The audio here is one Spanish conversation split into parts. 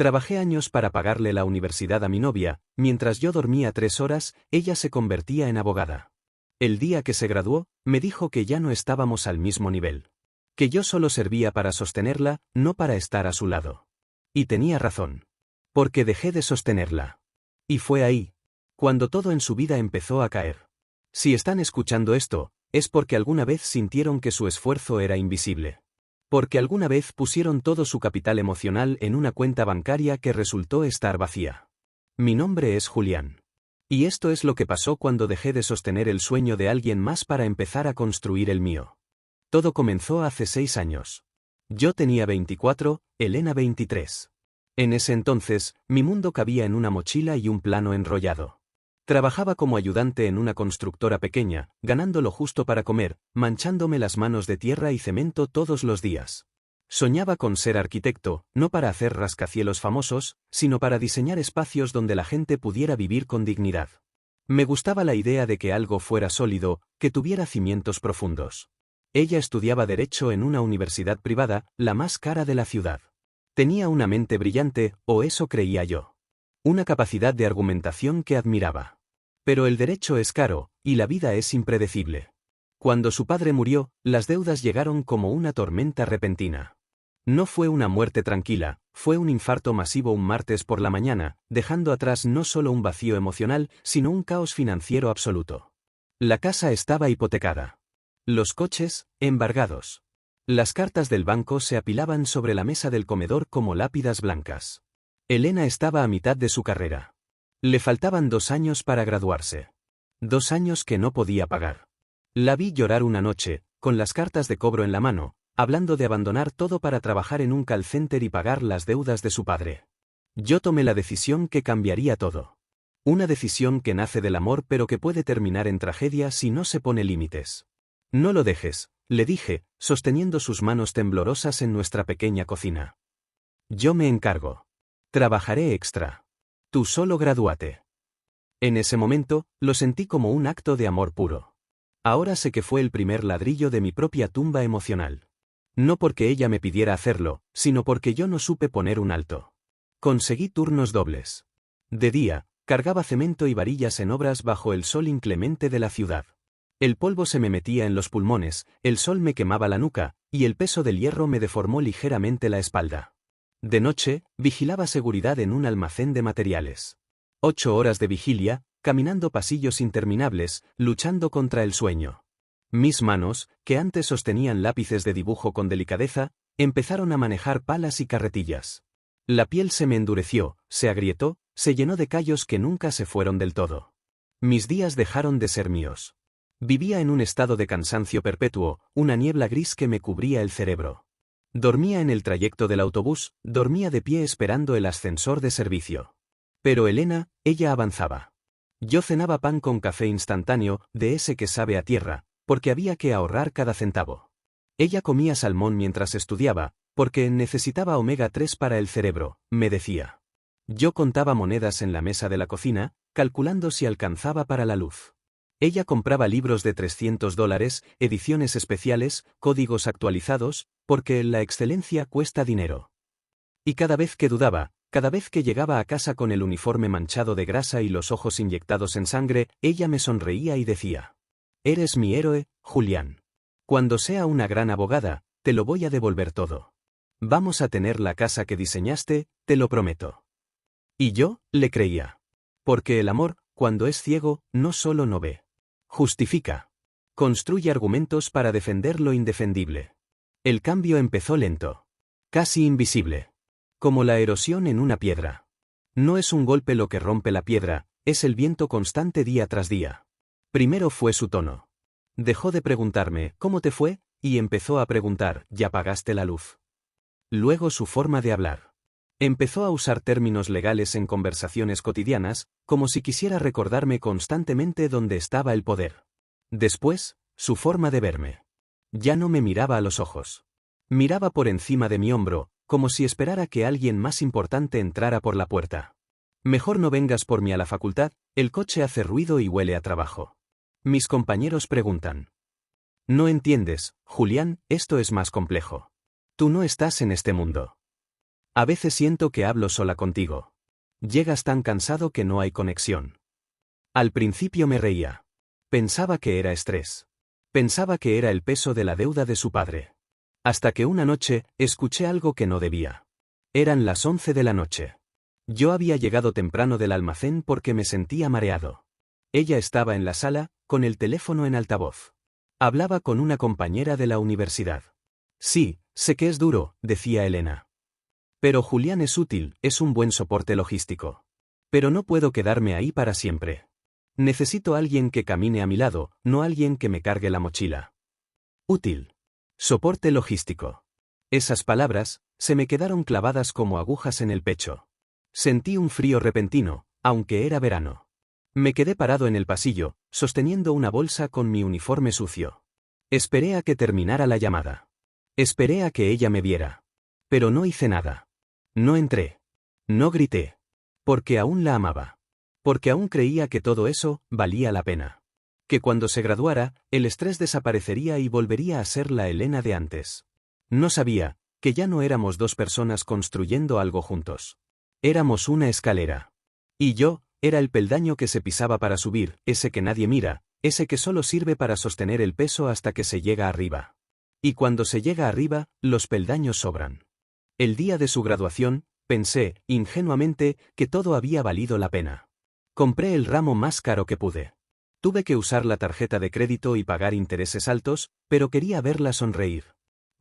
Trabajé años para pagarle la universidad a mi novia, mientras yo dormía 3 horas, ella se convertía en abogada. El día que se graduó, me dijo que ya no estábamos al mismo nivel. Que yo solo servía para sostenerla, no para estar a su lado. Y tenía razón. Porque dejé de sostenerla. Y fue ahí, cuando todo en su vida empezó a caer. Si están escuchando esto, es porque alguna vez sintieron que su esfuerzo era invisible. Porque alguna vez pusieron todo su capital emocional en una cuenta bancaria que resultó estar vacía. Mi nombre es Julián. Y esto es lo que pasó cuando dejé de sostener el sueño de alguien más para empezar a construir el mío. Todo comenzó hace 6 años. Yo tenía 24, Elena 23. En ese entonces, mi mundo cabía en una mochila y un plano enrollado. Trabajaba como ayudante en una constructora pequeña, ganando lo justo para comer, manchándome las manos de tierra y cemento todos los días. Soñaba con ser arquitecto, no para hacer rascacielos famosos, sino para diseñar espacios donde la gente pudiera vivir con dignidad. Me gustaba la idea de que algo fuera sólido, que tuviera cimientos profundos. Ella estudiaba Derecho en una universidad privada, la más cara de la ciudad. Tenía una mente brillante, o eso creía yo. Una capacidad de argumentación que admiraba. Pero el derecho es caro, y la vida es impredecible. Cuando su padre murió, las deudas llegaron como una tormenta repentina. No fue una muerte tranquila, fue un infarto masivo un martes por la mañana, dejando atrás no solo un vacío emocional, sino un caos financiero absoluto. La casa estaba hipotecada. Los coches, embargados. Las cartas del banco se apilaban sobre la mesa del comedor como lápidas blancas. Elena estaba a mitad de su carrera. Le faltaban 2 años para graduarse. 2 años que no podía pagar. La vi llorar una noche, con las cartas de cobro en la mano, hablando de abandonar todo para trabajar en un call center y pagar las deudas de su padre. Yo tomé la decisión que cambiaría todo. Una decisión que nace del amor pero que puede terminar en tragedia si no se pone límites. No lo dejes, le dije, sosteniendo sus manos temblorosas en nuestra pequeña cocina. Yo me encargo. Trabajaré extra. Tú solo gradúate. En ese momento, lo sentí como un acto de amor puro. Ahora sé que fue el primer ladrillo de mi propia tumba emocional. No porque ella me pidiera hacerlo, sino porque yo no supe poner un alto. Conseguí turnos dobles. De día, cargaba cemento y varillas en obras bajo el sol inclemente de la ciudad. El polvo se me metía en los pulmones, el sol me quemaba la nuca, y el peso del hierro me deformó ligeramente la espalda. De noche, vigilaba seguridad en un almacén de materiales. 8 horas de vigilia, caminando pasillos interminables, luchando contra el sueño. Mis manos, que antes sostenían lápices de dibujo con delicadeza, empezaron a manejar palas y carretillas. La piel se me endureció, se agrietó, se llenó de callos que nunca se fueron del todo. Mis días dejaron de ser míos. Vivía en un estado de cansancio perpetuo, una niebla gris que me cubría el cerebro. Dormía en el trayecto del autobús, dormía de pie esperando el ascensor de servicio. Pero Elena, ella avanzaba. Yo cenaba pan con café instantáneo, de ese que sabe a tierra, porque había que ahorrar cada centavo. Ella comía salmón mientras estudiaba, porque necesitaba omega 3 para el cerebro, me decía. Yo contaba monedas en la mesa de la cocina, calculando si alcanzaba para la luz. Ella compraba libros de $300, ediciones especiales, códigos actualizados, porque la excelencia cuesta dinero. Y cada vez que dudaba, cada vez que llegaba a casa con el uniforme manchado de grasa y los ojos inyectados en sangre, ella me sonreía y decía: «Eres mi héroe, Julián. Cuando sea una gran abogada, te lo voy a devolver todo. Vamos a tener la casa que diseñaste, te lo prometo». Y yo, le creía. Porque el amor, cuando es ciego, no solo no ve. Justifica. Construye argumentos para defender lo indefendible. El cambio empezó lento. Casi invisible. Como la erosión en una piedra. No es un golpe lo que rompe la piedra, es el viento constante día tras día. Primero fue su tono. Dejó de preguntarme «¿Cómo te fue?» y empezó a preguntar «¿Ya pagaste la luz?». Luego su forma de hablar. Empezó a usar términos legales en conversaciones cotidianas, como si quisiera recordarme constantemente dónde estaba el poder. Después, su forma de verme. Ya no me miraba a los ojos. Miraba por encima de mi hombro, como si esperara que alguien más importante entrara por la puerta. «Mejor no vengas por mí a la facultad, el coche hace ruido y huele a trabajo». Mis compañeros preguntan. «No entiendes, Julián, esto es más complejo. Tú no estás en este mundo». A veces siento que hablo sola contigo. Llegas tan cansado que no hay conexión. Al principio me reía. Pensaba que era estrés. Pensaba que era el peso de la deuda de su padre. Hasta que una noche, escuché algo que no debía. Eran las 11 de la noche. Yo había llegado temprano del almacén porque me sentía mareado. Ella estaba en la sala, con el teléfono en altavoz. Hablaba con una compañera de la universidad. Sí, sé que es duro, decía Elena. Pero Julián es útil, es un buen soporte logístico. Pero no puedo quedarme ahí para siempre. Necesito alguien que camine a mi lado, no alguien que me cargue la mochila. Útil. Soporte logístico. Esas palabras se me quedaron clavadas como agujas en el pecho. Sentí un frío repentino, aunque era verano. Me quedé parado en el pasillo, sosteniendo una bolsa con mi uniforme sucio. Esperé a que terminara la llamada. Esperé a que ella me viera. Pero no hice nada. No entré. No grité. Porque aún la amaba. Porque aún creía que todo eso valía la pena. Que cuando se graduara, el estrés desaparecería y volvería a ser la Elena de antes. No sabía que ya no éramos dos personas construyendo algo juntos. Éramos una escalera. Y yo era el peldaño que se pisaba para subir, ese que nadie mira, ese que solo sirve para sostener el peso hasta que se llega arriba. Y cuando se llega arriba, los peldaños sobran. El día de su graduación, pensé, ingenuamente, que todo había valido la pena. Compré el ramo más caro que pude. Tuve que usar la tarjeta de crédito y pagar intereses altos, pero quería verla sonreír.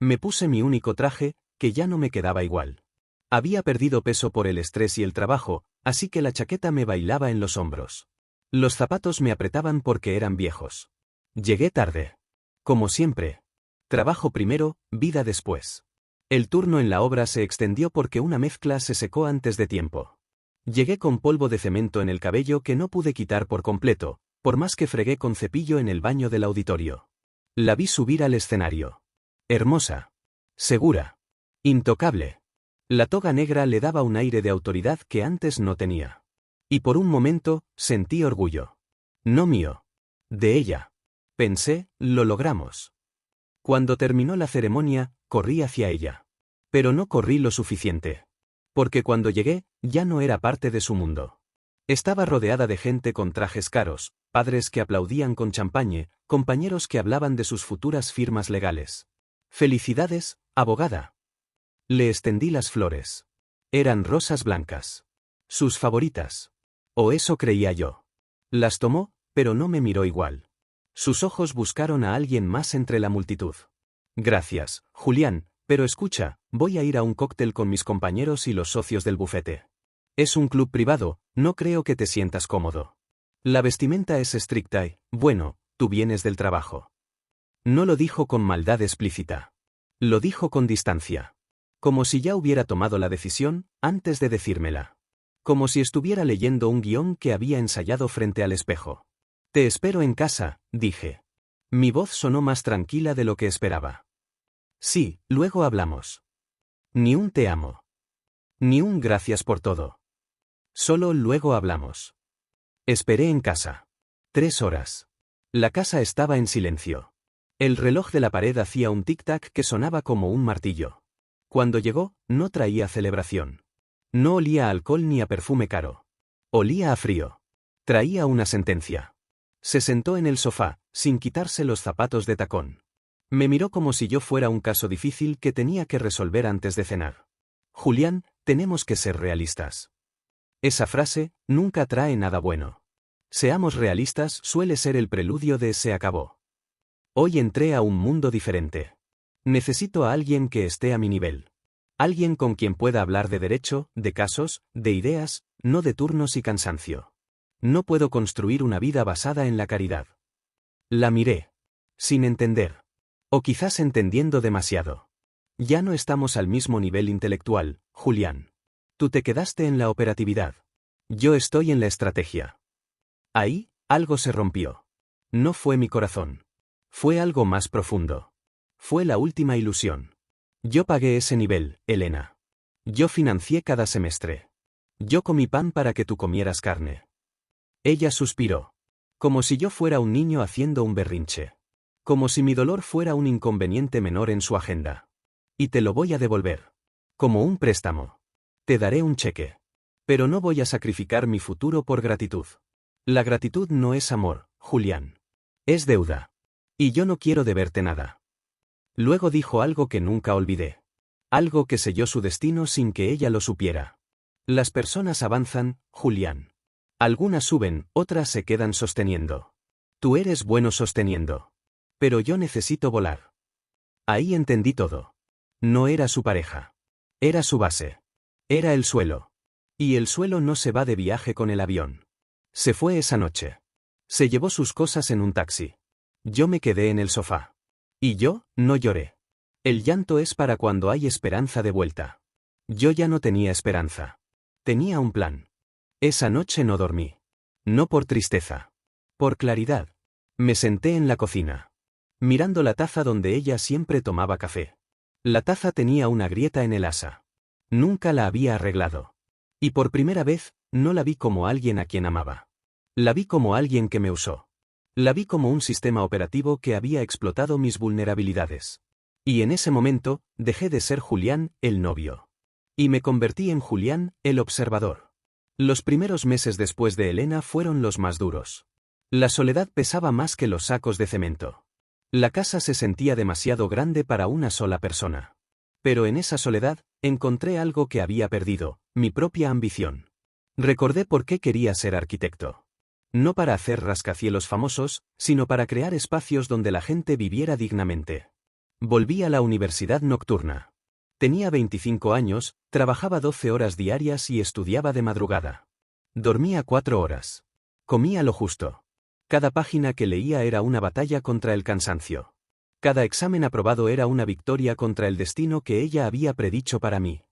Me puse mi único traje, que ya no me quedaba igual. Había perdido peso por el estrés y el trabajo, así que la chaqueta me bailaba en los hombros. Los zapatos me apretaban porque eran viejos. Llegué tarde. Como siempre. Trabajo primero, vida después. El turno en la obra se extendió porque una mezcla se secó antes de tiempo. Llegué con polvo de cemento en el cabello que no pude quitar por completo, por más que fregué con cepillo en el baño del auditorio. La vi subir al escenario. Hermosa. Segura. Intocable. La toga negra le daba un aire de autoridad que antes no tenía. Y por un momento, sentí orgullo. No mío. De ella. Pensé, lo logramos. Cuando terminó la ceremonia, corrí hacia ella. Pero no corrí lo suficiente. Porque cuando llegué, ya no era parte de su mundo. Estaba rodeada de gente con trajes caros, padres que aplaudían con champagne, compañeros que hablaban de sus futuras firmas legales. Felicidades, abogada. Le extendí las flores. Eran rosas blancas. Sus favoritas. O eso creía yo. Las tomó, pero no me miró igual. Sus ojos buscaron a alguien más entre la multitud. Gracias, Julián, pero escucha, voy a ir a un cóctel con mis compañeros y los socios del bufete. Es un club privado, no creo que te sientas cómodo. La vestimenta es estricta y, bueno, tú vienes del trabajo. No lo dijo con maldad explícita. Lo dijo con distancia. Como si ya hubiera tomado la decisión, antes de decírmela. Como si estuviera leyendo un guión que había ensayado frente al espejo. Te espero en casa, dije. Mi voz sonó más tranquila de lo que esperaba. Sí, luego hablamos. Ni un te amo. Ni un gracias por todo. Solo luego hablamos. Esperé en casa. 3 horas. La casa estaba en silencio. El reloj de la pared hacía un tic-tac que sonaba como un martillo. Cuando llegó, no traía celebración. No olía a alcohol ni a perfume caro. Olía a frío. Traía una sentencia. Se sentó en el sofá, sin quitarse los zapatos de tacón. Me miró como si yo fuera un caso difícil que tenía que resolver antes de cenar. Julián, tenemos que ser realistas. Esa frase nunca trae nada bueno. Seamos realistas suele ser el preludio de se acabó. Hoy entré a un mundo diferente. Necesito a alguien que esté a mi nivel. Alguien con quien pueda hablar de derecho, de casos, de ideas, no de turnos y cansancio. No puedo construir una vida basada en la caridad. La miré. Sin entender. O quizás entendiendo demasiado. Ya no estamos al mismo nivel intelectual, Julián. Tú te quedaste en la operatividad. Yo estoy en la estrategia. Ahí, algo se rompió. No fue mi corazón. Fue algo más profundo. Fue la última ilusión. Yo pagué ese nivel, Elena. Yo financié cada semestre. Yo comí pan para que tú comieras carne. Ella suspiró. Como si yo fuera un niño haciendo un berrinche. Como si mi dolor fuera un inconveniente menor en su agenda. Y te lo voy a devolver. Como un préstamo. Te daré un cheque. Pero no voy a sacrificar mi futuro por gratitud. La gratitud no es amor, Julián. Es deuda. Y yo no quiero deberte nada. Luego dijo algo que nunca olvidé. Algo que selló su destino sin que ella lo supiera. Las personas avanzan, Julián. Algunas suben, otras se quedan sosteniendo. Tú eres bueno sosteniendo. Pero yo necesito volar. Ahí entendí todo. No era su pareja. Era su base. Era el suelo. Y el suelo no se va de viaje con el avión. Se fue esa noche. Se llevó sus cosas en un taxi. Yo me quedé en el sofá. Y yo, no lloré. El llanto es para cuando hay esperanza de vuelta. Yo ya no tenía esperanza. Tenía un plan. Esa noche no dormí. No por tristeza. Por claridad. Me senté en la cocina. Mirando la taza donde ella siempre tomaba café. La taza tenía una grieta en el asa. Nunca la había arreglado. Y por primera vez, no la vi como alguien a quien amaba. La vi como alguien que me usó. La vi como un sistema operativo que había explotado mis vulnerabilidades. Y en ese momento, dejé de ser Julián, el novio. Y me convertí en Julián, el observador. Los primeros meses después de Elena fueron los más duros. La soledad pesaba más que los sacos de cemento. La casa se sentía demasiado grande para una sola persona. Pero en esa soledad, encontré algo que había perdido, mi propia ambición. Recordé por qué quería ser arquitecto. No para hacer rascacielos famosos, sino para crear espacios donde la gente viviera dignamente. Volví a la universidad nocturna. Tenía 25 años, trabajaba 12 horas diarias y estudiaba de madrugada. Dormía 4 horas. Comía lo justo. Cada página que leía era una batalla contra el cansancio. Cada examen aprobado era una victoria contra el destino que ella había predicho para mí.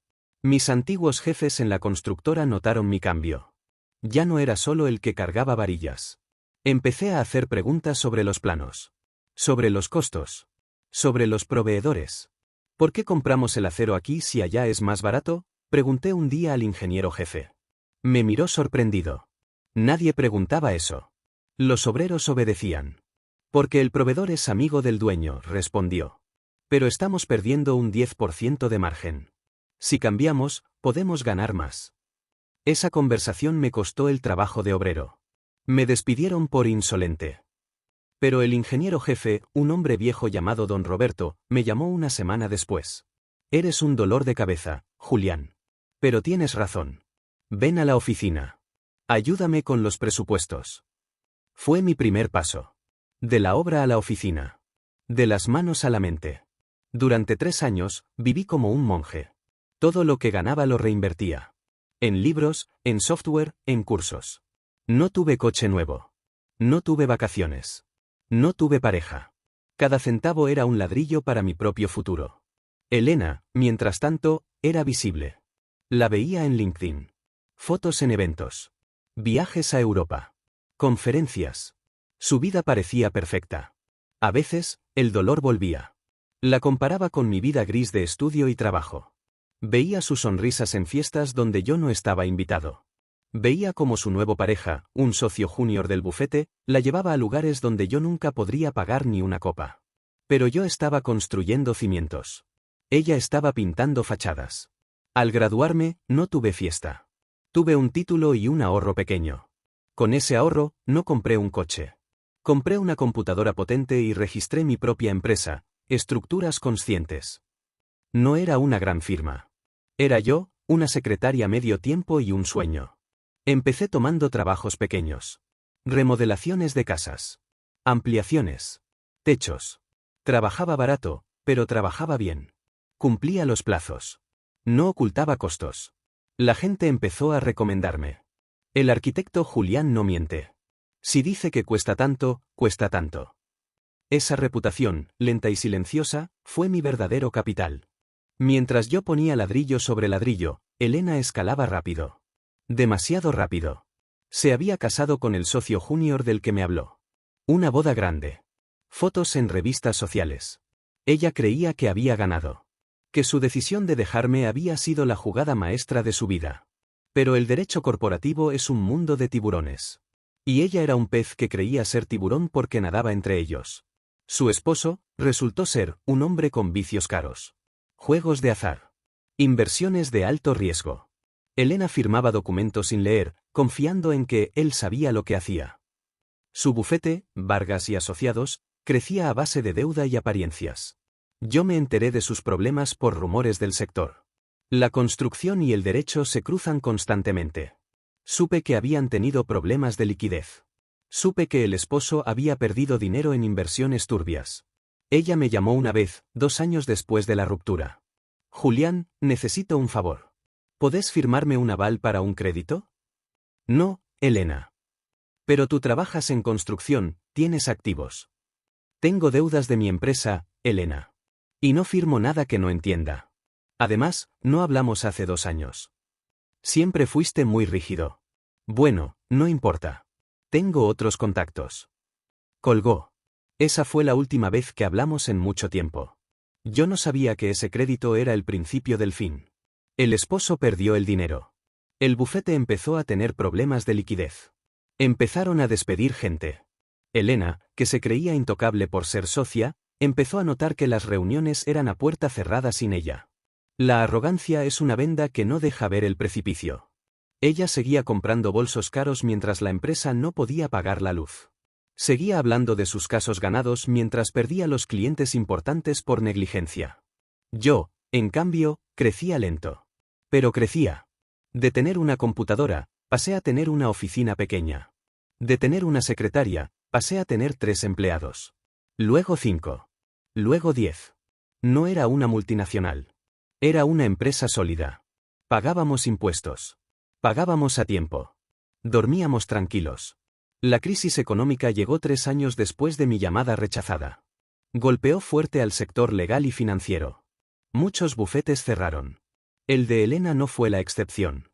Mis antiguos jefes en la constructora notaron mi cambio. Ya no era solo el que cargaba varillas. Empecé a hacer preguntas sobre los planos. Sobre los costos. Sobre los proveedores. ¿Por qué compramos el acero aquí si allá es más barato? Pregunté un día al ingeniero jefe. Me miró sorprendido. Nadie preguntaba eso. Los obreros obedecían. Porque el proveedor es amigo del dueño, respondió. Pero estamos perdiendo un 10% de margen. Si cambiamos, podemos ganar más. Esa conversación me costó el trabajo de obrero. Me despidieron por insolente. Pero el ingeniero jefe, un hombre viejo llamado don Roberto, me llamó una semana después. Eres un dolor de cabeza, Julián. Pero tienes razón. Ven a la oficina. Ayúdame con los presupuestos. Fue mi primer paso. De la obra a la oficina. De las manos a la mente. Durante 3 años, viví como un monje. Todo lo que ganaba lo reinvertía. En libros, en software, en cursos. No tuve coche nuevo. No tuve vacaciones. No tuve pareja. Cada centavo era un ladrillo para mi propio futuro. Elena, mientras tanto, era visible. La veía en LinkedIn. Fotos en eventos. Viajes a Europa. Conferencias. Su vida parecía perfecta. A veces, el dolor volvía. La comparaba con mi vida gris de estudio y trabajo. Veía sus sonrisas en fiestas donde yo no estaba invitado. Veía como su nuevo pareja, un socio junior del bufete, la llevaba a lugares donde yo nunca podría pagar ni una copa. Pero yo estaba construyendo cimientos. Ella estaba pintando fachadas. Al graduarme, no tuve fiesta. Tuve un título y un ahorro pequeño. Con ese ahorro, no compré un coche. Compré una computadora potente y registré mi propia empresa, Estructuras Conscientes. No era una gran firma. Era yo, una secretaria medio tiempo y un sueño. Empecé tomando trabajos pequeños. Remodelaciones de casas. Ampliaciones. Techos. Trabajaba barato, pero trabajaba bien. Cumplía los plazos. No ocultaba costos. La gente empezó a recomendarme. El arquitecto Julián no miente. Si dice que cuesta tanto, cuesta tanto. Esa reputación, lenta y silenciosa, fue mi verdadero capital. Mientras yo ponía ladrillo sobre ladrillo, Elena escalaba rápido. Demasiado rápido. Se había casado con el socio junior del que me habló. Una boda grande. Fotos en revistas sociales. Ella creía que había ganado. Que su decisión de dejarme había sido la jugada maestra de su vida. Pero el derecho corporativo es un mundo de tiburones. Y ella era un pez que creía ser tiburón porque nadaba entre ellos. Su esposo, resultó ser un hombre con vicios caros. Juegos de azar. Inversiones de alto riesgo. Elena firmaba documentos sin leer, confiando en que él sabía lo que hacía. Su bufete, Vargas y Asociados, crecía a base de deuda y apariencias. Yo me enteré de sus problemas por rumores del sector. La construcción y el derecho se cruzan constantemente. Supe que habían tenido problemas de liquidez. Supe que el esposo había perdido dinero en inversiones turbias. Ella me llamó una vez, 2 años después de la ruptura. Julián, necesito un favor. ¿Podés firmarme un aval para un crédito? No, Elena. Pero tú trabajas en construcción, tienes activos. Tengo deudas de mi empresa, Elena. Y no firmo nada que no entienda. Además, no hablamos hace 2 años. Siempre fuiste muy rígido. Bueno, no importa. Tengo otros contactos. Colgó. Esa fue la última vez que hablamos en mucho tiempo. Yo no sabía que ese crédito era el principio del fin. El esposo perdió el dinero. El bufete empezó a tener problemas de liquidez. Empezaron a despedir gente. Elena, que se creía intocable por ser socia, empezó a notar que las reuniones eran a puerta cerrada sin ella. La arrogancia es una venda que no deja ver el precipicio. Ella seguía comprando bolsos caros mientras la empresa no podía pagar la luz. Seguía hablando de sus casos ganados mientras perdía los clientes importantes por negligencia. Yo, en cambio, crecía lento. Pero crecía. De tener una computadora, pasé a tener una oficina pequeña. De tener una secretaria, pasé a tener 3 empleados. Luego 5. Luego 10. No era una multinacional. Era una empresa sólida. Pagábamos impuestos. Pagábamos a tiempo. Dormíamos tranquilos. La crisis económica llegó 3 años después de mi llamada rechazada. Golpeó fuerte al sector legal y financiero. Muchos bufetes cerraron. El de Elena no fue la excepción.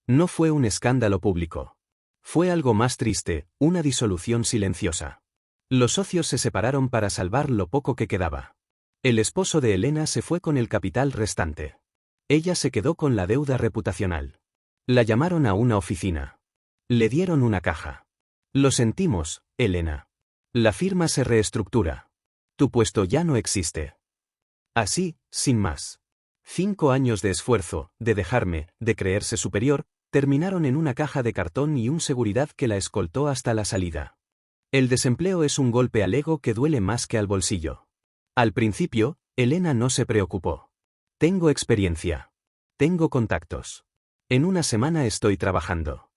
No fue un escándalo público. Fue algo más triste, una disolución silenciosa. Los socios se separaron para salvar lo poco que quedaba. El esposo de Elena se fue con el capital restante. Ella se quedó con la deuda reputacional. La llamaron a una oficina. Le dieron una caja. Lo sentimos, Elena. La firma se reestructura. Tu puesto ya no existe. Así, sin más. 5 años de esfuerzo, de dejarme, de creerse superior, terminaron en una caja de cartón y un seguridad que la escoltó hasta la salida. El desempleo es un golpe al ego que duele más que al bolsillo. Al principio, Elena no se preocupó. Tengo experiencia. Tengo contactos. En una semana estoy trabajando.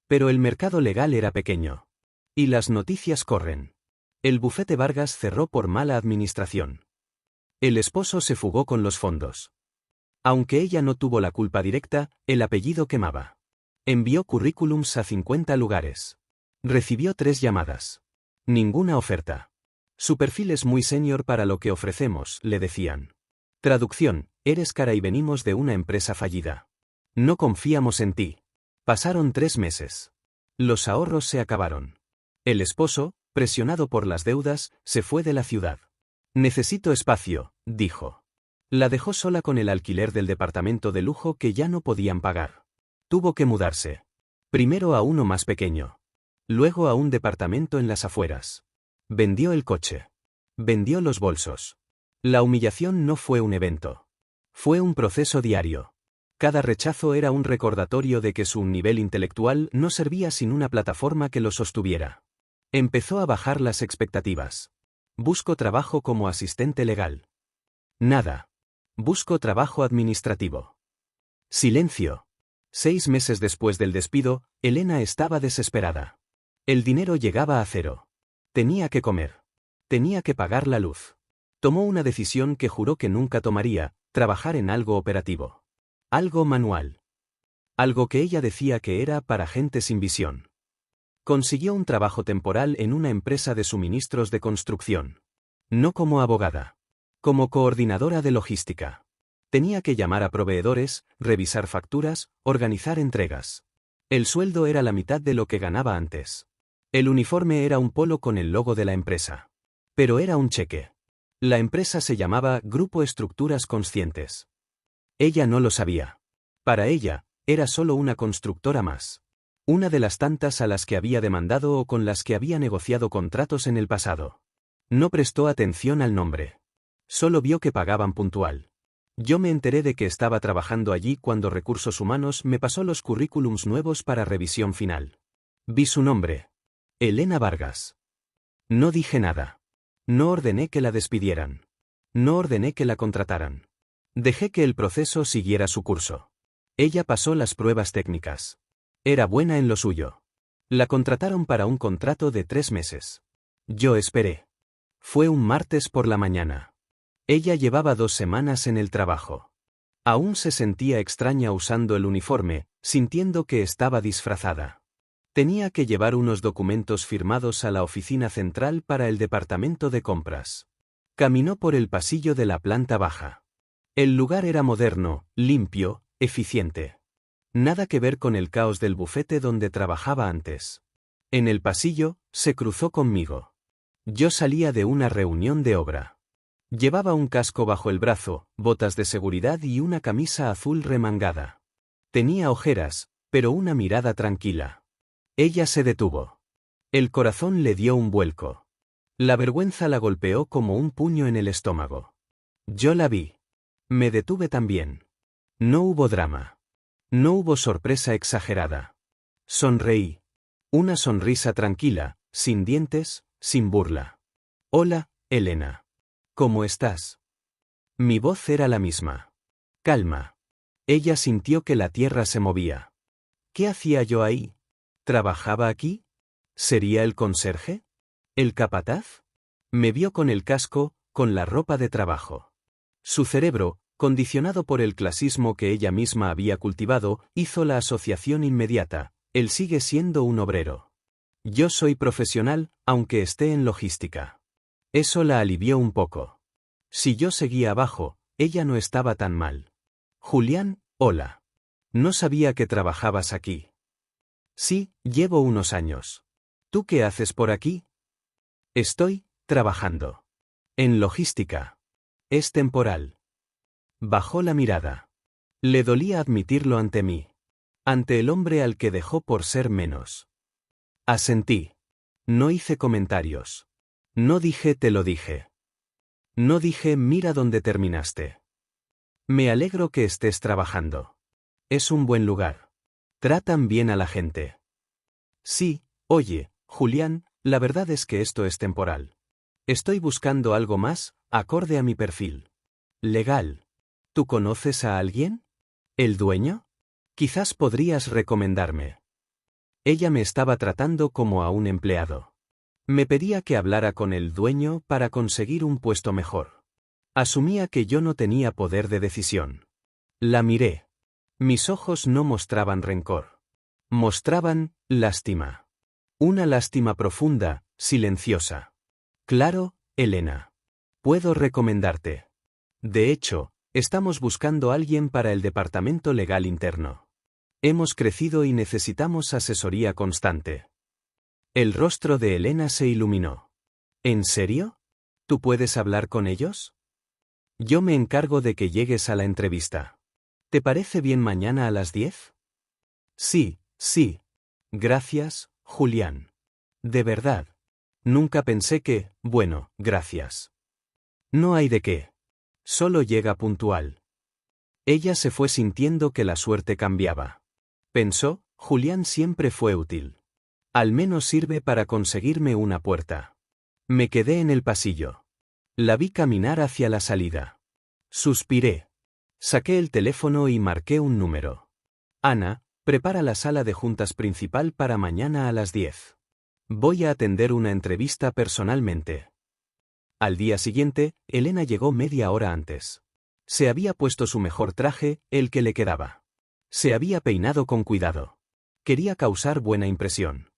Pero el mercado legal era pequeño. Y las noticias corren. El bufete Vargas cerró por mala administración. El esposo se fugó con los fondos. Aunque ella no tuvo la culpa directa, el apellido quemaba. Envió currículums a 50 lugares. Recibió 3 llamadas. Ninguna oferta. Su perfil es muy senior para lo que ofrecemos, le decían. Traducción, eres cara y venimos de una empresa fallida. No confiamos en ti. Pasaron 3 meses. Los ahorros se acabaron. El esposo, presionado por las deudas, se fue de la ciudad. Necesito espacio, dijo. La dejó sola con el alquiler del departamento de lujo que ya no podían pagar. Tuvo que mudarse. Primero a uno más pequeño. Luego a un departamento en las afueras. Vendió el coche. Vendió los bolsos. La humillación no fue un evento. Fue un proceso diario. Cada rechazo era un recordatorio de que su nivel intelectual no servía sin una plataforma que lo sostuviera. Empezó a bajar las expectativas. Busco trabajo como asistente legal. Nada. Busco trabajo administrativo. Silencio. 6 meses después del despido, Elena estaba desesperada. El dinero llegaba a 0. Tenía que comer. Tenía que pagar la luz. Tomó una decisión que juró que nunca tomaría, trabajar en algo operativo. Algo manual. Algo que ella decía que era para gente sin visión. Consiguió un trabajo temporal en una empresa de suministros de construcción. No como abogada. Como coordinadora de logística. Tenía que llamar a proveedores, revisar facturas, organizar entregas. El sueldo era la mitad de lo que ganaba antes. El uniforme era un polo con el logo de la empresa. Pero era un cheque. La empresa se llamaba Grupo Estructuras Conscientes. Ella no lo sabía. Para ella, era solo una constructora más. Una de las tantas a las que había demandado o con las que había negociado contratos en el pasado. No prestó atención al nombre. Solo vio que pagaban puntual. Yo me enteré de que estaba trabajando allí cuando Recursos Humanos me pasó los currículums nuevos para revisión final. Vi su nombre. Elena Vargas. No dije nada. No ordené que la despidieran. No ordené que la contrataran. Dejé que el proceso siguiera su curso. Ella pasó las pruebas técnicas. Era buena en lo suyo. La contrataron para un contrato de 3 meses. Yo esperé. Fue un martes por la mañana. Ella llevaba 2 semanas en el trabajo. Aún se sentía extraña usando el uniforme, sintiendo que estaba disfrazada. Tenía que llevar unos documentos firmados a la oficina central para el departamento de compras. Caminó por el pasillo de la planta baja. El lugar era moderno, limpio, eficiente. Nada que ver con el caos del bufete donde trabajaba antes. En el pasillo, se cruzó conmigo. Yo salía de una reunión de obra. Llevaba un casco bajo el brazo, botas de seguridad y una camisa azul remangada. Tenía ojeras, pero una mirada tranquila. Ella se detuvo. El corazón le dio un vuelco. La vergüenza la golpeó como un puño en el estómago. Yo la vi. Me detuve también. No hubo drama. No hubo sorpresa exagerada. Sonreí. Una sonrisa tranquila, sin dientes, sin burla. Hola, Elena. ¿Cómo estás? Mi voz era la misma. Calma. Ella sintió que la tierra se movía. ¿Qué hacía yo ahí? ¿Trabajaba aquí? ¿Sería el conserje? ¿El capataz? Me vio con el casco, con la ropa de trabajo. Su cerebro, condicionado por el clasismo que ella misma había cultivado, hizo la asociación inmediata: él sigue siendo un obrero. Yo soy profesional, aunque esté en logística. Eso la alivió un poco. Si yo seguía abajo, ella no estaba tan mal. Julián, hola. No sabía que trabajabas aquí. Sí, llevo unos años. ¿Tú qué haces por aquí? Estoy trabajando. En logística. Es temporal. Bajó la mirada. Le dolía admitirlo ante mí. Ante el hombre al que dejó por ser menos. Asentí. No hice comentarios. No dije te lo dije. No dije mira dónde terminaste. Me alegro que estés trabajando. Es un buen lugar. Tratan bien a la gente. Sí, oye, Julián, la verdad es que esto es temporal. Estoy buscando algo más, acorde a mi perfil. Legal. ¿Tú conoces a alguien? ¿El dueño? Quizás podrías recomendarme. Ella me estaba tratando como a un empleado. Me pedía que hablara con el dueño para conseguir un puesto mejor. Asumía que yo no tenía poder de decisión. La miré. Mis ojos no mostraban rencor. Mostraban lástima. Una lástima profunda, silenciosa. Claro, Elena. Puedo recomendarte. De hecho, estamos buscando a alguien para el departamento legal interno. Hemos crecido y necesitamos asesoría constante. El rostro de Elena se iluminó. ¿En serio? ¿Tú puedes hablar con ellos? Yo me encargo de que llegues a la entrevista. ¿Te parece bien mañana a las 10? Sí, sí. Gracias, Julián. De verdad. Nunca pensé que, bueno, gracias. No hay de qué. Solo llega puntual. Ella se fue sintiendo que la suerte cambiaba. Pensó, Julián siempre fue útil. Al menos sirve para conseguirme una puerta. Me quedé en el pasillo. La vi caminar hacia la salida. Suspiré. Saqué el teléfono y marqué un número. Ana, prepara la sala de juntas principal para mañana a las 10. Voy a atender una entrevista personalmente. Al día siguiente, Elena llegó media hora antes. Se había puesto su mejor traje, el que le quedaba. Se había peinado con cuidado. Quería causar buena impresión.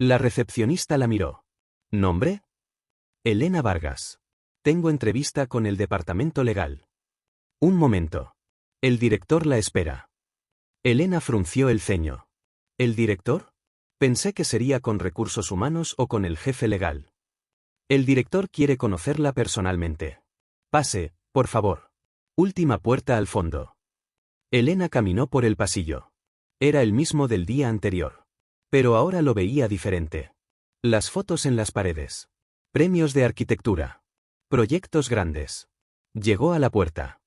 La recepcionista la miró. ¿Nombre? Elena Vargas. Tengo entrevista con el departamento legal. Un momento. El director la espera. Elena frunció el ceño. ¿El director? Pensé que sería con recursos humanos o con el jefe legal. El director quiere conocerla personalmente. Pase, por favor. Última puerta al fondo. Elena caminó por el pasillo. Era el mismo del día anterior. Pero ahora lo veía diferente. Las fotos en las paredes. Premios de arquitectura. Proyectos grandes. Llegó a la puerta.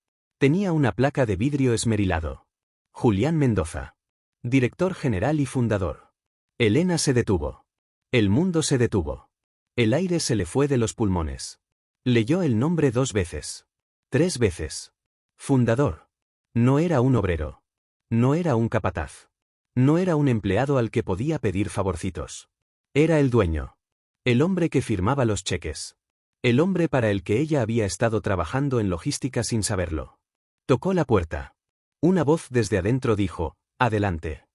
Tenía una placa de vidrio esmerilado. Julián Mendoza. Director general y fundador. Elena se detuvo. El mundo se detuvo. El aire se le fue de los pulmones. Leyó el nombre 2 veces. 3 veces. Fundador. No era un obrero. No era un capataz. No era un empleado al que podía pedir favorcitos. Era el dueño. El hombre que firmaba los cheques. El hombre para el que ella había estado trabajando en logística sin saberlo. Tocó la puerta. Una voz desde adentro dijo, «Adelante».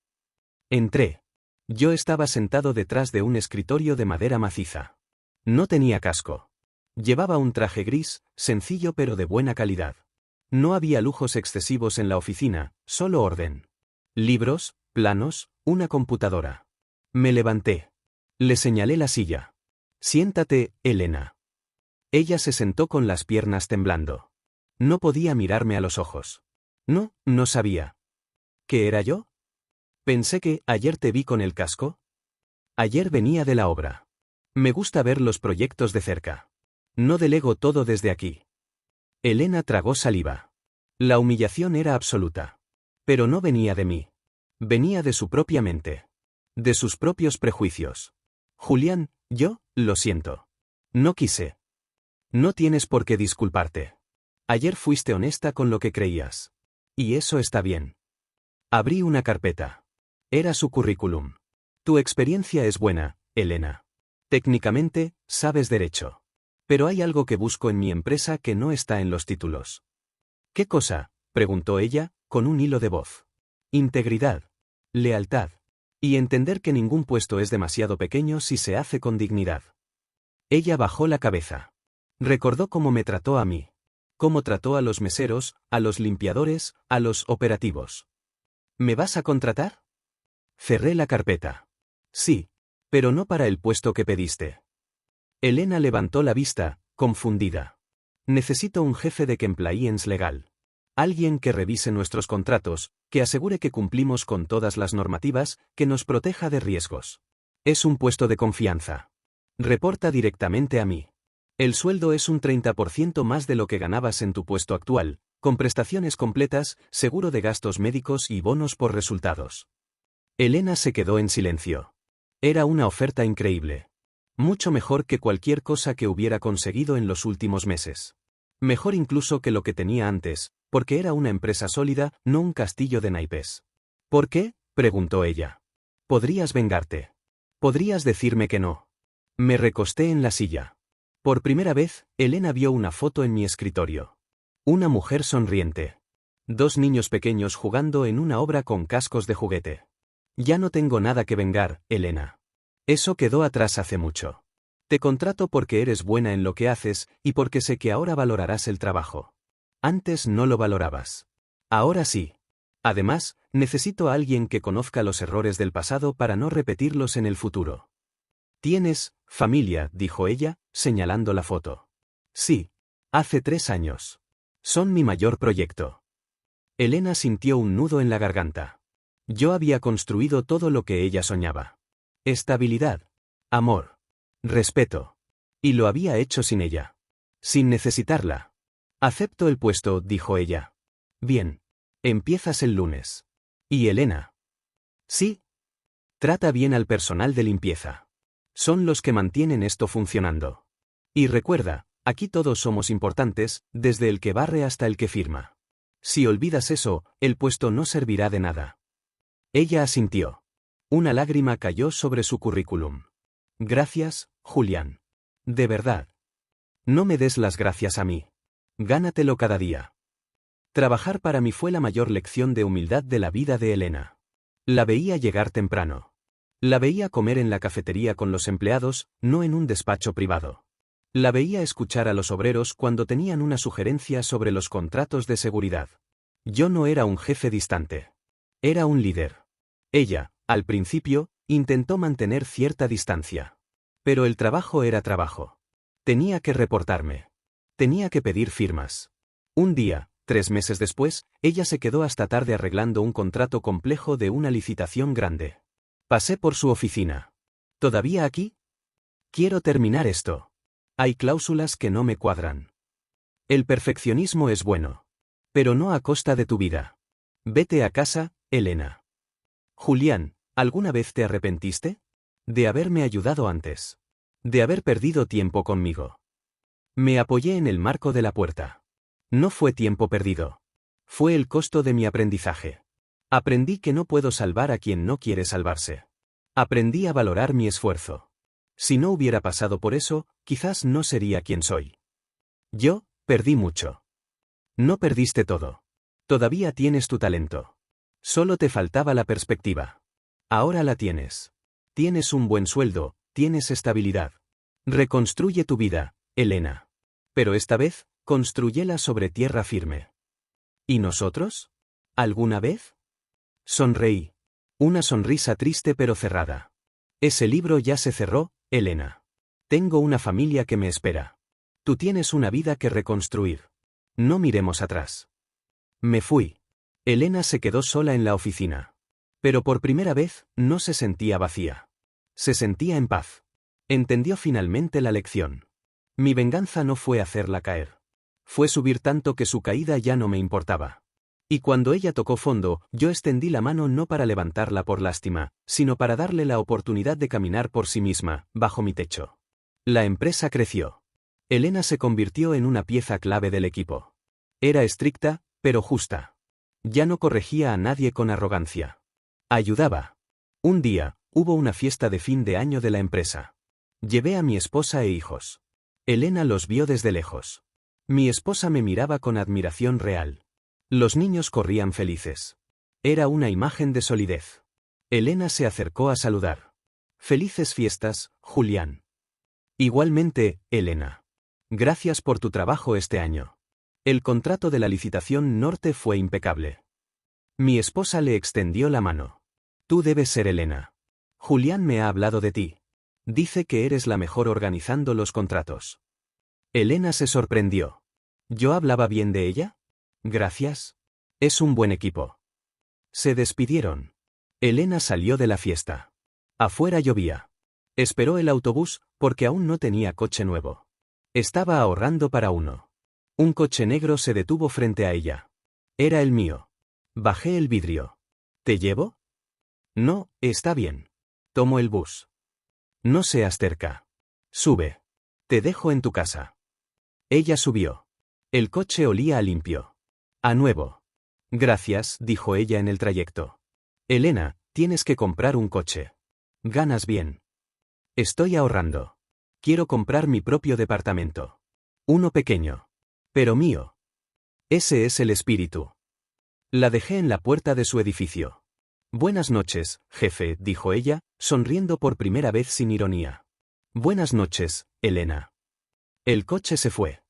Entré. Yo estaba sentado detrás de un escritorio de madera maciza. No tenía casco. Llevaba un traje gris, sencillo pero de buena calidad. No había lujos excesivos en la oficina, solo orden. Libros, planos, una computadora. Me levanté. Le señalé la silla. «Siéntate, Elena». Ella se sentó con las piernas temblando. No podía mirarme a los ojos. No sabía. ¿Qué era yo? Pensé que, ayer te vi con el casco. Ayer venía de la obra. Me gusta ver los proyectos de cerca. No delego todo desde aquí. Elena tragó saliva. La humillación era absoluta. Pero no venía de mí. Venía de su propia mente. De sus propios prejuicios. Julián, yo, lo siento. No quise. No tienes por qué disculparte. Ayer fuiste honesta con lo que creías. Y eso está bien. Abrí una carpeta. Era su currículum. Tu experiencia es buena, Elena. Técnicamente, sabes derecho. Pero hay algo que busco en mi empresa que no está en los títulos. ¿Qué cosa?, preguntó ella, con un hilo de voz. Integridad. Lealtad. Y entender que ningún puesto es demasiado pequeño si se hace con dignidad. Ella bajó la cabeza. Recordó cómo me trató a mí. Cómo trató a los meseros, a los limpiadores, a los operativos. ¿Me vas a contratar? Cerré la carpeta. Sí, pero no para el puesto que pediste. Elena levantó la vista, confundida. Necesito un jefe de compliance legal. Alguien que revise nuestros contratos, que asegure que cumplimos con todas las normativas, que nos proteja de riesgos. Es un puesto de confianza. Reporta directamente a mí. El sueldo es un 30% más de lo que ganabas en tu puesto actual, con prestaciones completas, seguro de gastos médicos y bonos por resultados. Elena se quedó en silencio. Era una oferta increíble. Mucho mejor que cualquier cosa que hubiera conseguido en los últimos meses. Mejor incluso que lo que tenía antes, porque era una empresa sólida, no un castillo de naipes. ¿Por qué?, preguntó ella. Podrías vengarte. Podrías decirme que no. Me recosté en la silla. Por primera vez, Elena vio una foto en mi escritorio. Una mujer sonriente. 2 niños pequeños jugando en una obra con cascos de juguete. Ya no tengo nada que vengar, Elena. Eso quedó atrás hace mucho. Te contrato porque eres buena en lo que haces y porque sé que ahora valorarás el trabajo. Antes no lo valorabas. Ahora sí. Además, necesito a alguien que conozca los errores del pasado para no repetirlos en el futuro. Tienes familia, dijo ella, señalando la foto. Sí. Hace 3 años. Son mi mayor proyecto. Elena sintió un nudo en la garganta. Yo había construido todo lo que ella soñaba. Estabilidad. Amor. Respeto. Y lo había hecho sin ella. Sin necesitarla. Acepto el puesto, dijo ella. Bien. Empiezas el lunes. ¿Y Elena? Sí. Trata bien al personal de limpieza. Son los que mantienen esto funcionando. Y recuerda, aquí todos somos importantes, desde el que barre hasta el que firma. Si olvidas eso, el puesto no servirá de nada. Ella asintió. Una lágrima cayó sobre su currículum. Gracias, Julián. De verdad. No me des las gracias a mí. Gánatelo cada día. Trabajar para mí fue la mayor lección de humildad de la vida de Elena. La veía llegar temprano. La veía comer en la cafetería con los empleados, no en un despacho privado. La veía escuchar a los obreros cuando tenían una sugerencia sobre los contratos de seguridad. Yo no era un jefe distante. Era un líder. Ella, al principio, intentó mantener cierta distancia. Pero el trabajo era trabajo. Tenía que reportarme. Tenía que pedir firmas. Un día, 3 meses después, ella se quedó hasta tarde arreglando un contrato complejo de una licitación grande. Pasé por su oficina. ¿Todavía aquí? Quiero terminar esto. Hay cláusulas que no me cuadran. El perfeccionismo es bueno. Pero no a costa de tu vida. Vete a casa, Elena. Julián, ¿alguna vez te arrepentiste? De haberme ayudado antes. De haber perdido tiempo conmigo. Me apoyé en el marco de la puerta. No fue tiempo perdido. Fue el costo de mi aprendizaje. Aprendí que no puedo salvar a quien no quiere salvarse. Aprendí a valorar mi esfuerzo. Si no hubiera pasado por eso, quizás no sería quien soy. Yo, perdí mucho. No perdiste todo. Todavía tienes tu talento. Solo te faltaba la perspectiva. Ahora la tienes. Tienes un buen sueldo, tienes estabilidad. Reconstruye tu vida, Elena. Pero esta vez, constrúyela sobre tierra firme. ¿Y nosotros? ¿Alguna vez? Sonreí. Una sonrisa triste pero cerrada. Ese libro ya se cerró, Elena. Tengo una familia que me espera. Tú tienes una vida que reconstruir. No miremos atrás. Me fui. Elena se quedó sola en la oficina. Pero por primera vez, no se sentía vacía. Se sentía en paz. Entendió finalmente la lección. Mi venganza no fue hacerla caer. Fue subir tanto que su caída ya no me importaba. Y cuando ella tocó fondo, yo extendí la mano no para levantarla por lástima, sino para darle la oportunidad de caminar por sí misma, bajo mi techo. La empresa creció. Elena se convirtió en una pieza clave del equipo. Era estricta, pero justa. Ya no corregía a nadie con arrogancia. Ayudaba. Un día, hubo una fiesta de fin de año de la empresa. Llevé a mi esposa e hijos. Elena los vio desde lejos. Mi esposa me miraba con admiración real. Los niños corrían felices. Era una imagen de solidez. Elena se acercó a saludar. Felices fiestas, Julián. Igualmente, Elena. Gracias por tu trabajo este año. El contrato de la licitación norte fue impecable. Mi esposa le extendió la mano. Tú debes ser Elena. Julián me ha hablado de ti. Dice que eres la mejor organizando los contratos. Elena se sorprendió. ¿Yo hablaba bien de ella? Gracias. Es un buen equipo. Se despidieron. Elena salió de la fiesta. Afuera llovía. Esperó el autobús, porque aún no tenía coche nuevo. Estaba ahorrando para uno. Un coche negro se detuvo frente a ella. Era el mío. Bajé el vidrio. ¿Te llevo? No, está bien. Tomo el bus. No seas terca. Sube. Te dejo en tu casa. Ella subió. El coche olía a limpio. A nuevo. Gracias, dijo ella en el trayecto. Elena, tienes que comprar un coche. Ganas bien. Estoy ahorrando. Quiero comprar mi propio departamento. Uno pequeño. Pero mío. Ese es el espíritu. La dejé en la puerta de su edificio. Buenas noches, jefe, dijo ella, sonriendo por primera vez sin ironía. Buenas noches, Elena. El coche se fue.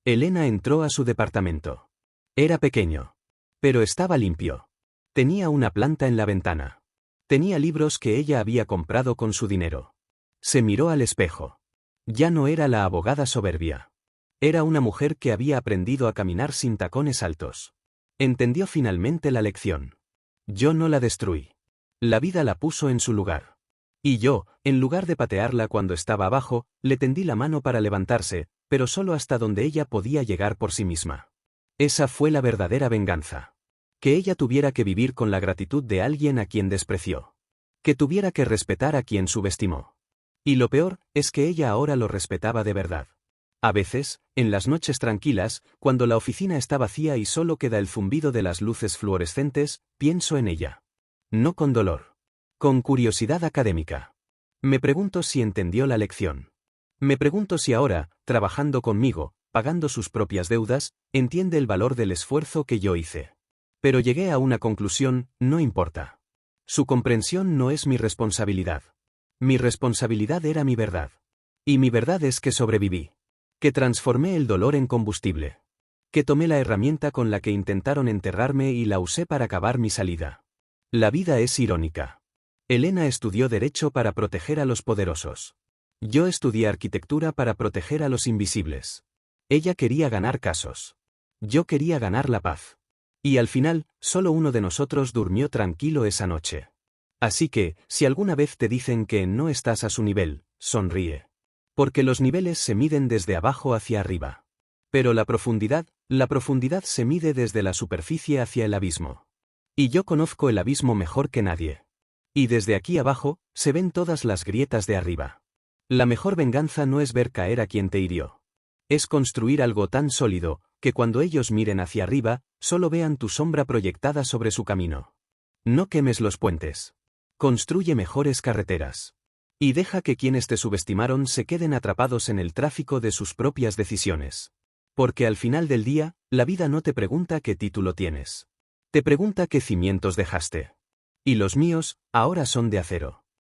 Elena entró a su departamento. Era pequeño. Pero estaba limpio. Tenía una planta en la ventana. Tenía libros que ella había comprado con su dinero. Se miró al espejo. Ya no era la abogada soberbia. Era una mujer que había aprendido a caminar sin tacones altos. Entendió finalmente la lección. Yo no la destruí. La vida la puso en su lugar. Y yo, en lugar de patearla cuando estaba abajo, le tendí la mano para levantarse, pero solo hasta donde ella podía llegar por sí misma. Esa fue la verdadera venganza. Que ella tuviera que vivir con la gratitud de alguien a quien despreció. Que tuviera que respetar a quien subestimó. Y lo peor, es que ella ahora lo respetaba de verdad. A veces, en las noches tranquilas, cuando la oficina está vacía y solo queda el zumbido de las luces fluorescentes, pienso en ella. No con dolor. Con curiosidad académica. Me pregunto si entendió la lección. Me pregunto si ahora, trabajando conmigo, pagando sus propias deudas, entiende el valor del esfuerzo que yo hice. Pero llegué a una conclusión, no importa. Su comprensión no es mi responsabilidad. Mi responsabilidad era mi verdad. Y mi verdad es que sobreviví. Que transformé el dolor en combustible. Que tomé la herramienta con la que intentaron enterrarme y la usé para acabar mi salida. La vida es irónica. Elena estudió Derecho para proteger a los poderosos. Yo estudié Arquitectura para proteger a los invisibles. Ella quería ganar casos. Yo quería ganar la paz. Y al final, solo uno de nosotros durmió tranquilo esa noche. Así que, si alguna vez te dicen que no estás a su nivel, sonríe. Porque los niveles se miden desde abajo hacia arriba. Pero la profundidad, La profundidad se mide desde la superficie hacia el abismo. Y yo conozco el abismo mejor que nadie. Y desde aquí abajo, se ven todas las grietas de arriba. La mejor venganza no es ver caer a quien te hirió. Es construir algo tan sólido, que cuando ellos miren hacia arriba, solo vean tu sombra proyectada sobre su camino. No quemes los puentes. Construye mejores carreteras. Y deja que quienes te subestimaron se queden atrapados en el tráfico de sus propias decisiones. Porque al final del día, la vida no te pregunta qué título tienes. Te pregunta qué cimientos dejaste. Y los míos, ahora son de acero.